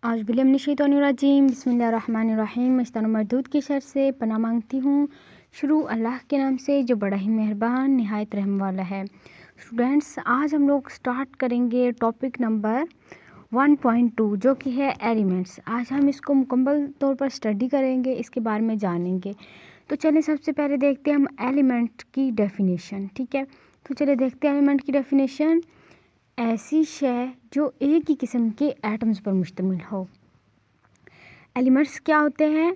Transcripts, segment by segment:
औज़ुबिल्लाहिमिनश्शैतानिर्रजीम बिस्मिल्लाहिर्रहमानिर्रहीम। मस्तान मरदूद की शर से पनाह मांगती हूँ शुरू अल्लाह के नाम से जो बड़ा ही मेहरबान निहायत रहम वाला है। स्टूडेंट्स, आज हम लोग स्टार्ट करेंगे टॉपिक नंबर 1.2 जो कि है एलिमेंट्स। आज हम इसको मुकम्मल तौर पर स्टडी करेंगे, इसके बारे में जानेंगे। तो चलिए सबसे पहले देखते हैं हम एलिमेंट की डेफिनेशन। ठीक है, तो चलिए देखते हैं एलिमेंट की डेफिनेशन। ऐसी शय जो एक ही किस्म के एटम्स पर मुश्तमिल हो। एलिमेंट्स क्या होते हैं?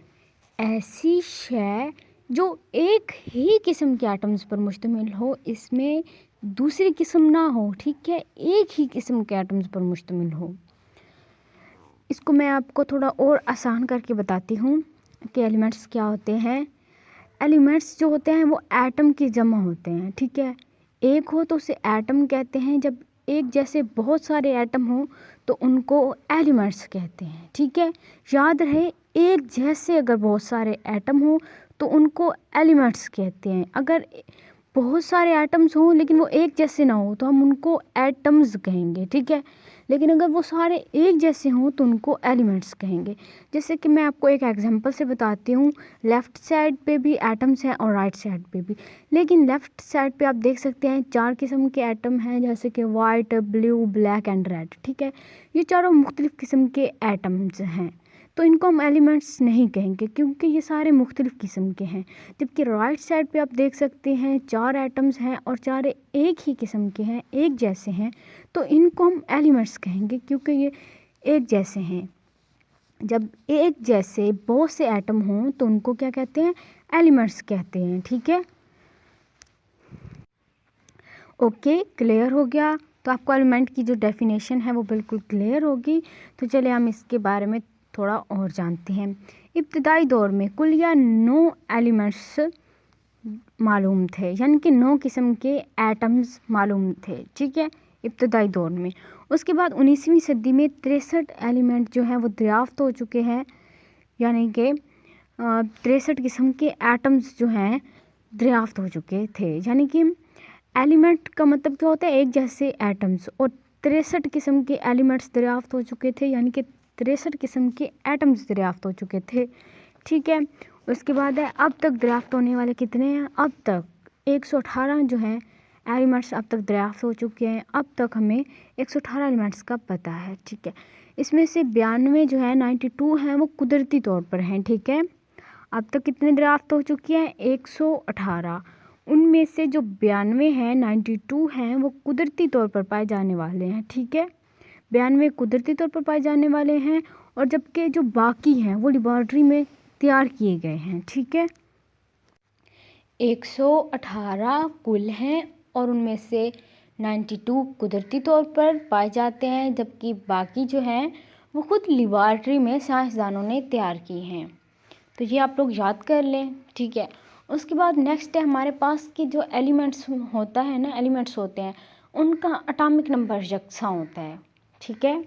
ऐसी शय जो एक ही किस्म के एटम्स पर मुश्तमिल हो, इसमें दूसरी किस्म ना हो। ठीक है, एक ही किस्म के एटम्स पर मुश्तमिल हो। इसको मैं आपको थोड़ा और आसान करके बताती हूँ कि एलिमेंट्स क्या होते हैं। एलिमेंट्स जो होते हैं वो एटम की जमा होते हैं। ठीक है, एक हो तो उसे एटम कहते हैं। जब एक जैसे बहुत सारे एटम हो तो उनको एलिमेंट्स कहते हैं। ठीक है, याद रहे, एक जैसे अगर बहुत सारे एटम हो तो उनको एलिमेंट्स कहते हैं। अगर बहुत सारे एटम्स हों लेकिन वो एक जैसे ना हो तो हम उनको एटम्स कहेंगे। ठीक है, लेकिन अगर वो सारे एक जैसे हों तो उनको एलिमेंट्स कहेंगे। जैसे कि मैं आपको एक एग्जांपल से बताती हूँ। लेफ़्ट साइड पे भी एटम्स हैं और राइट साइड पे भी, लेकिन लेफ़्ट साइड पे आप देख सकते हैं 4 किस्म के एटम हैं, जैसे कि white, blue, black and red. ठीक है, ये चारों मुख्तलिफ़ किस्म के एटम्स हैं, तो इनको हम एलिमेंट्स नहीं कहेंगे क्योंकि ये सारे मुख्तलिफ़ किस्म के हैं। जबकि राइट साइड पे आप देख सकते हैं 4 एटम्स हैं और चारे एक ही किस्म के हैं, एक जैसे हैं, तो इनको हम एलिमेंट्स कहेंगे क्योंकि ये एक जैसे हैं। जब एक जैसे बहुत से एटम हों तो उनको क्या कहते हैं? एलिमेंट्स कहते हैं। ठीक है, ओके, क्लियर हो गया? तो आपको एलिमेंट की जो डेफिनेशन है वो बिल्कुल क्लियर होगी। तो चलिए हम इसके बारे में थोड़ा और जानते हैं। इब्तदाई दौर में कुल या 9 एलिमेंट्स मालूम थे, यानी कि 9 किस्म के एटम्स मालूम थे। ठीक है, इब्तदाई दौर में। उसके बाद 19वीं सदी में 63 एलिमेंट जो हैं वो दरियाफ्त हो चुके हैं, यानी कि 63 किस्म के एटम्स जो हैं दरियाफ्त हो चुके थे। यानी कि एलिमेंट का मतलब क्या होता है? एक जैसे एटम्स, और 63 किस्म के एलिमेंट्स दरियाफ्त हो चुके थे, यानी कि 63 किस्म के एटम्स दरियाफ्त हो चुके थे। ठीक है, उसके बाद है अब तक दरियाफ्त होने वाले कितने हैं? अब तक 118 जो हैं एलिमेंट्स अब तक दरियाफ्त हो चुके हैं। अब तक हमें 118 एलिमेंट्स का पता है। ठीक है, इसमें से 92 जो है 92 हैं वो कुदरती तौर पर हैं। ठीक है, अब तक कितने दरियाफ्त हो चुकी हैं? 118। उनमें से जो 92 हैं, 92 हैं, वो कुदरती तौर पर पाए जाने वाले हैं। ठीक है, 92 कुदरती तौर पर पाए जाने वाले हैं, और जबकि जो बाकी हैं वो लेबॉर्ट्री में तैयार किए गए हैं। ठीक है, 118 कुल हैं और उनमें से 92 कुदरती तौर पर पाए जाते हैं, जबकि बाकी जो हैं वो खुद लेबॉर्ट्री में साइंसदानों ने तैयार की हैं। तो ये आप लोग याद कर लें। ठीक है, उसके बाद नेक्स्ट है हमारे पास कि जो एलिमेंट्स होता है ना, एलिमेंट्स होते हैं उनका एटॉमिक नंबर यकसा होता है। ठीक है,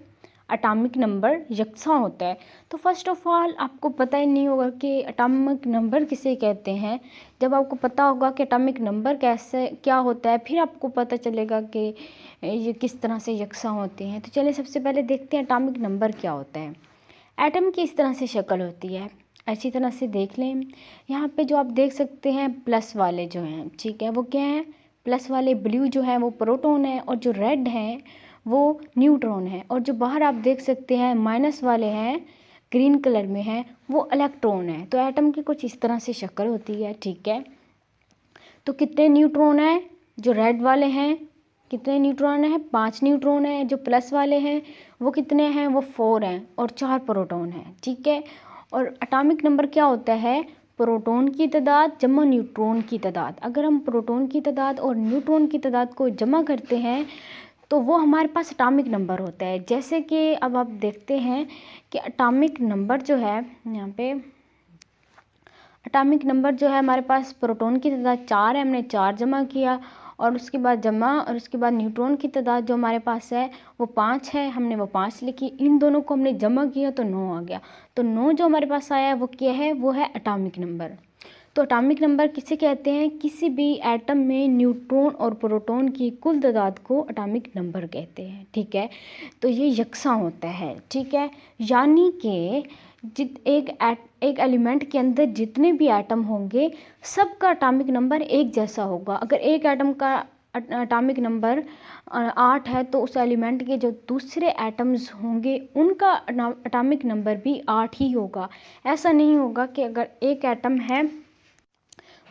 एटॉमिक नंबर यकसा होता है। तो फर्स्ट ऑफ ऑल आपको पता ही नहीं होगा कि एटॉमिक नंबर किसे कहते हैं। जब आपको पता होगा कि एटॉमिक नंबर कैसे क्या होता है, फिर आपको पता चलेगा कि ये किस तरह से यकसा होते हैं। तो चलिए सबसे पहले देखते हैं एटॉमिक नंबर क्या होता है। एटम की इस तरह से शक्ल होती है, अच्छी तरह से देख लें। यहाँ पे जो आप देख सकते हैं प्लस वाले जो हैं, ठीक है, वो क्या हैं? प्लस वाले ब्लू जो है वो प्रोटॉन है, और जो रेड हैं वो न्यूट्रॉन है, और जो बाहर आप देख सकते हैं माइनस वाले हैं, ग्रीन कलर में हैं, वो इलेक्ट्रॉन है। तो एटम की कुछ इस तरह से शक्ल होती है। ठीक है, तो कितने न्यूट्रॉन हैं? जो रेड वाले हैं कितने न्यूट्रॉन हैं? 5 न्यूट्रॉन हैं। जो प्लस वाले हैं वो कितने हैं? वो 4 हैं, और 4 प्रोटॉन हैं। ठीक है, और एटॉमिक नंबर क्या होता है? प्रोटॉन की तादाद जमा न्यूट्रॉन की तादाद। अगर हम प्रोटॉन की तादाद और न्यूट्रॉन की तादाद को जमा करते हैं तो वो हमारे पास एटॉमिक नंबर होता है। जैसे कि अब आप देखते हैं कि एटॉमिक नंबर जो है, यहाँ पे एटॉमिक नंबर जो है हमारे पास प्रोटॉन की तादाद 4 है, हमने 4 जमा किया, और उसके बाद न्यूट्रॉन की तादाद जो हमारे पास है वो 5 है, हमने वो 5 लिखी। इन दोनों को हमने जमा किया तो 9 आ गया। तो 9 जो हमारे पास आया है वो क्या है? वो है एटॉमिक नंबर। तो एटॉमिक नंबर किसे कहते हैं? किसी भी एटम में न्यूट्रॉन और प्रोटॉन की कुल तादाद को एटॉमिक नंबर कहते हैं, ठीक है। तो ये यकसा होता है, ठीक है, यानी कि एक एलिमेंट के अंदर जितने भी एटम होंगे सबका एटॉमिक नंबर एक जैसा होगा। अगर एक एटम का एटॉमिक नंबर 8 है तो उस एलिमेंट के जो दूसरे एटम्स होंगे उनका एटॉमिक नंबर भी 8 ही होगा। ऐसा नहीं होगा कि अगर एक एटम है,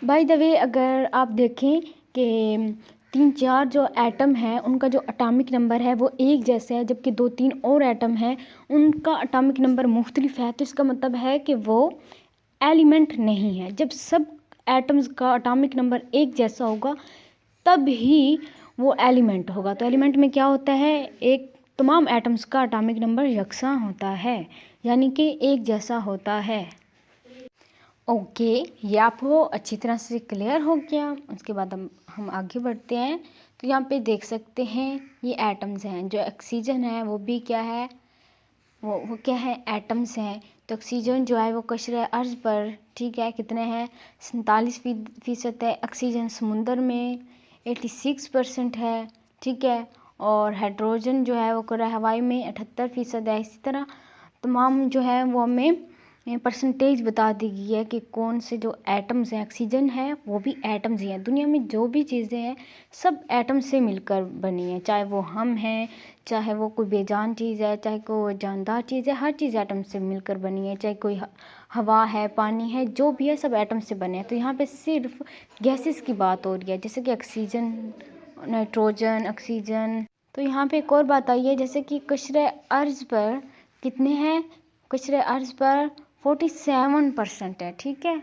बाय द वे अगर आप देखें कि 3-4 जो एटम हैं उनका जो एटॉमिक नंबर है वो एक जैसा है, जबकि 2-3 और एटम हैं उनका एटॉमिक नंबर मुख्तलिफ है, तो इसका मतलब है कि वो एलिमेंट नहीं है। जब सब एटम्स का एटॉमिक नंबर एक जैसा होगा तब ही वो एलिमेंट होगा। तो एलिमेंट में क्या होता है, एक तमाम एटम्स का एटॉमिक नंबर यकसा होता है, यानी कि एक जैसा होता है। ओके, ये आपको अच्छी तरह से क्लियर हो गया। उसके बाद हम आगे बढ़ते हैं। तो यहाँ पे देख सकते हैं ये एटम्स हैं। जो ऑक्सीजन है वो भी क्या है, वो क्या है, एटम्स हैं। तो ऑक्सीजन जो है वो कशरे अर्ज़ पर, ठीक है, कितने हैं, 47% है। ऑक्सीजन समुंदर में 86% है, ठीक है। और हाइड्रोजन जो है वो करा हवाई में 78% है। इसी तरह तमाम जो है वो हमें परसेंटेज बता दी गई है कि कौन से जो एटम्स हैं, ऑक्सीजन है वो भी एटम्स ही हैं। दुनिया में जो भी चीज़ें हैं सब एटम से मिलकर बनी है, चाहे वो हम हैं, चाहे वो कोई बेजान चीज़ है, चाहे कोई जानदार चीज़ है, हर चीज़ एटम से मिलकर बनी है। चाहे कोई हवा है, पानी है, जो भी है सब एटम से बने हैं। तो यहाँ पे सिर्फ गैसेस की बात हो रही है, जैसे कि ऑक्सीजन, नाइट्रोजन, ऑक्सीजन। तो यहाँ पे एक और बात आई है, जैसे कि कशरे अर्ज़ पर कितने हैं, कशरे अर्ज़ पर 47% है, ठीक है।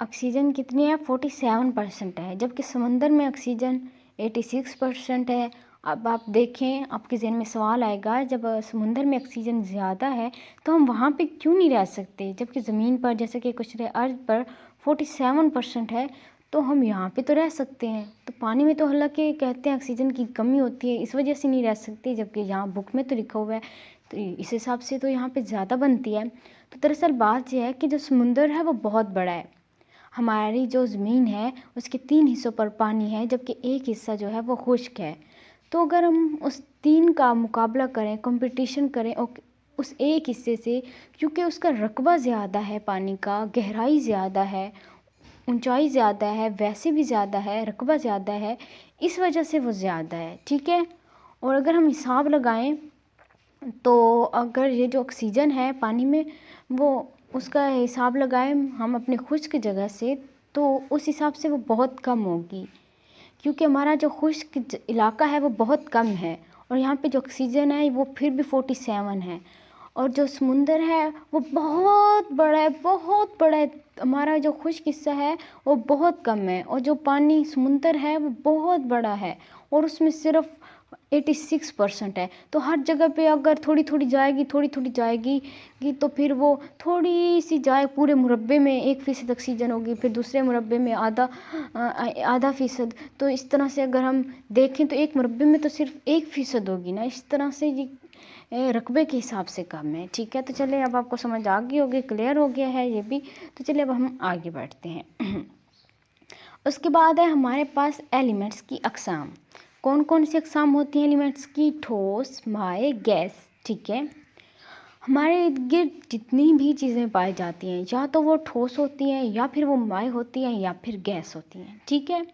ऑक्सीजन कितनी है, 47% है, जबकि समंदर में ऑक्सीजन 86% है। अब आप देखें, आपके ज़हन में सवाल आएगा, जब समुंदर में ऑक्सीजन ज़्यादा है तो हम वहाँ पे क्यों नहीं रह सकते, जबकि ज़मीन पर जैसे कि कशरे अर्ज़ पर 47% है तो हम यहाँ पे तो रह सकते हैं। तो पानी में तो हालांकि कहते हैं ऑक्सीजन की कमी होती है, इस वजह से नहीं रह सकते, जबकि यहाँ बुक में तो लिखा हुआ है। तो इस हिसाब से तो यहाँ पे ज़्यादा बनती है। तो दरअसल बात यह है कि जो समुंदर है वो बहुत बड़ा है। हमारी जो ज़मीन है उसके 3 हिस्सों पर पानी है, जबकि एक हिस्सा जो है वो खुश्क है। तो अगर हम उस 3 का मुकाबला करें, कंपटीशन करें और उस एक हिस्से से, क्योंकि उसका रकबा ज़्यादा है, पानी का गहराई ज़्यादा है, ऊंचाई ज़्यादा है, वैसे भी ज़्यादा है, रकबा ज़्यादा है, इस वजह से वो ज़्यादा है, ठीक है। और अगर हम हिसाब लगाएं तो अगर ये जो ऑक्सीजन है पानी में, वो उसका हिसाब लगाएं हम अपने खुश्क जगह से, तो उस हिसाब से वो बहुत कम होगी, क्योंकि हमारा जो खुश्क इलाका है वो बहुत कम है। और यहाँ पे जो ऑक्सीजन है वो फिर भी 47 है। और जो समुंदर है वो बहुत बड़ा है, बहुत बड़ा है। हमारा जो खुश्क हिस्सा है वो बहुत कम है, और जो पानी समुंदर है वो बहुत बड़ा है, और उसमें सिर्फ 86% है। तो हर जगह पे अगर थोड़ी थोड़ी जाएगी, थोड़ी थोड़ी जाएगी तो फिर वो थोड़ी सी जाए, पूरे मुरब्बे में 1% ऑक्सीजन होगी, फिर दूसरे मुरब्बे में आधा फीसद। तो इस तरह से अगर हम देखें तो एक मुरब्बे में तो सिर्फ 1% होगी ना। इस तरह से ये रकबे के हिसाब से कम है, ठीक है। तो चलिए, अब आपको समझ आ गई होगी, क्लियर हो गया है ये भी। तो चलिए अब हम आगे बढ़ते हैं। उसके बाद है हमारे पास एलिमेंट्स की अक़साम। कौन कौन सी अक़साम होती हैं एलिमेंट्स की? ठोस, माए, गैस, ठीक है। हमारे इर्द गिर्द जितनी भी चीज़ें पाई जाती हैं, या तो वो ठोस होती हैं, या फिर वो माए होती हैं, या फिर गैस होती हैं, ठीक है।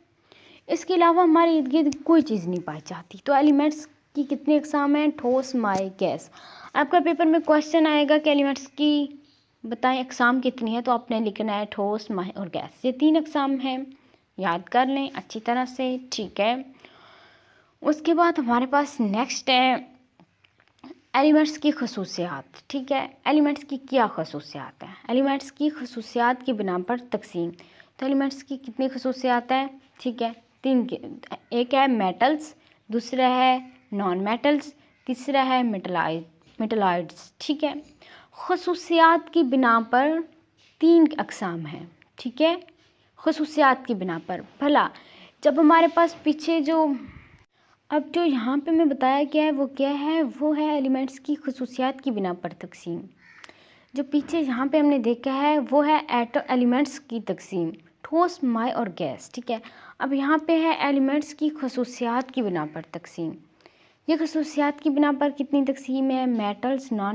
इसके अलावा हमारे इर्द गिर्द कोई चीज़ नहीं पाई जाती। तो एलिमेंट्स की कितनी अक़साम हैं? ठोस, माए, गैस। आपका पेपर में क्वेश्चन आएगा कि एलिमेंट्स की बताएं अक़साम कितनी है, तो आपने लिखना है ठोस, माए और गैस। ये 3 अक़साम हैं, याद कर लें अच्छी तरह से, ठीक है। उसके बाद हमारे पास नेक्स्ट है एलिमेंट्स की खसूसियात, ठीक है। एलिमेंट्स की क्या खसूसियात है? एलिमेंट्स की खसूसियात की बिना पर तकसीम। तो एलिमेंट्स की कितनी खसूसियात है, ठीक है, 3 की। एक है मेटल्स, दूसरा है नॉन मेटल्स, तीसरा है मेटलॉइड्स, ठीक है। खसूसियात की बिना पर 3 अक़साम हैं, ठीक है। खसूसियात की बिना पर भला जब हमारे पास पीछे जो अब जो यहाँ पे मैं बताया गया है वो क्या है? वो है एलिमेंट्स की खसूसियात की बिना पर तकसीम। जो पीछे यहाँ पे हमने देखा है वो है एलिमेंट्स की तकसीम, ठोस, माय और गैस। ठीक है, अब यहाँ पे है एलिमेंट्स की खसूसियात की बिना पर तकसीम। ये खसूसियात की बिना पर कितनी तकसीम है? Metals, non